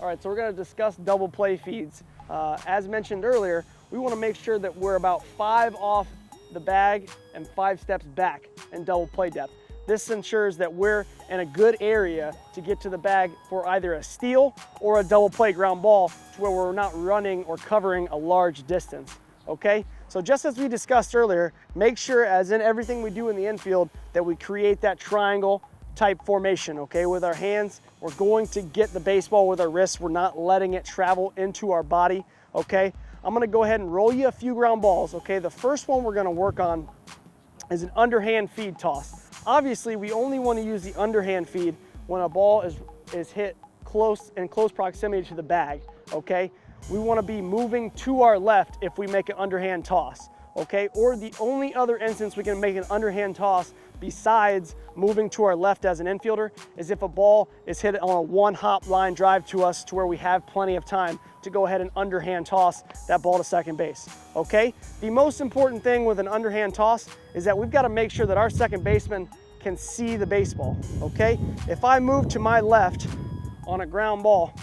right, so we're going to discuss double play feeds. As mentioned earlier, we want to make sure that we're about 5 off the bag and 5 steps back in double play depth. This ensures that we're in a good area to get to the bag for either a steal or a double play ground ball to where we're not running or covering a large distance, okay? So just as we discussed earlier, make sure, as in everything we do in the infield, that we create that triangle type formation, okay? With our hands, we're going to get the baseball with our wrists. We're not letting it travel into our body, okay? I'm gonna go ahead and roll you a few ground balls, okay? The first one we're gonna work on is an underhand feed toss. Obviously, we only wanna use the underhand feed when a ball is hit in close proximity to the bag, okay? We wanna be moving to our left if we make an underhand toss, okay? Or the only other instance we can make an underhand toss besides moving to our left as an infielder is if a ball is hit on a 1-hop line drive to us to where we have plenty of time to go ahead and underhand toss that ball to second base, okay? The most important thing with an underhand toss is that we've got to make sure that our second baseman can see the baseball, okay? If I move to my left on a ground ball,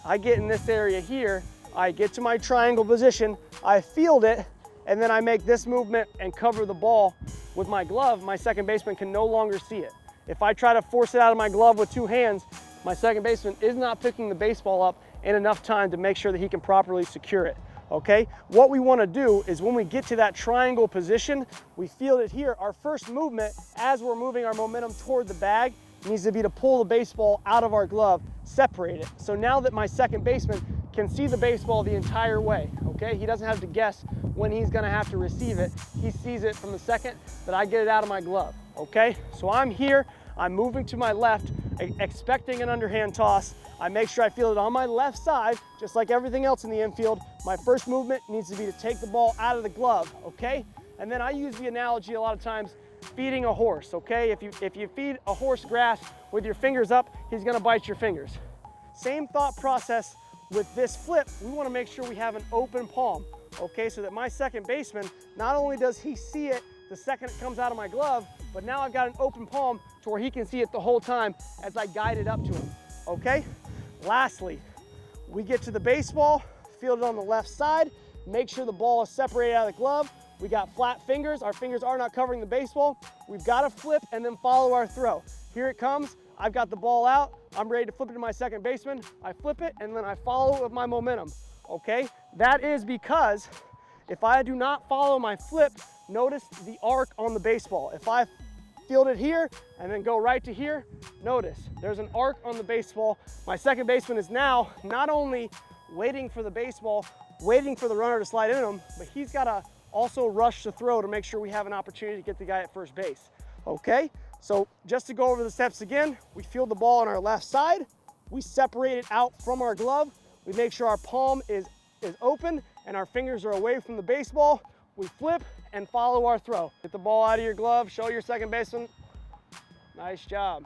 I get in this area here, I get to my triangle position, I field it, and then I make this movement and cover the ball with my glove, my second baseman can no longer see it. If I try to force it out of my glove with 2 hands, my second baseman is not picking the baseball up in enough time to make sure that he can properly secure it, okay? What we wanna do is when we get to that triangle position, we field it here. Our first movement, as we're moving our momentum toward the bag, needs to be to pull the baseball out of our glove, separate it. So now that my second baseman can see the baseball the entire way, okay? He doesn't have to guess when he's gonna have to receive it. He sees it from the second that I get it out of my glove, okay? So I'm here, I'm moving to my left, expecting an underhand toss. I make sure I field it on my left side, just like everything else in the infield. My first movement needs to be to take the ball out of the glove, okay? And then I use the analogy a lot of times, feeding a horse, okay? If you feed a horse grass with your fingers up, he's gonna bite your fingers. Same thought process with this flip. We wanna make sure we have an open palm, okay? So that my second baseman, not only does he see it the second it comes out of my glove, but now I've got an open palm to where he can see it the whole time as I guide it up to him, okay? Lastly, we get to the baseball, field it on the left side, make sure the ball is separated out of the glove. We got flat fingers, our fingers are not covering the baseball. We've got to flip and then follow our throw. Here it comes, I've got the ball out, I'm ready to flip it to my second baseman. I flip it and then I follow it with my momentum, okay? That is because if I do not follow my flip, notice the arc on the baseball. If I field it here and then go right to here, notice there's an arc on the baseball. My second baseman is now not only waiting for the baseball, waiting for the runner to slide in him, but he's got to also rush the throw to make sure we have an opportunity to get the guy at first base, okay? So just to go over the steps again, we field the ball on our left side, we separate it out from our glove, we make sure our palm is open and our fingers are away from the baseball, we flip and follow our throw. Get the ball out of your glove, show your second baseman. Nice job.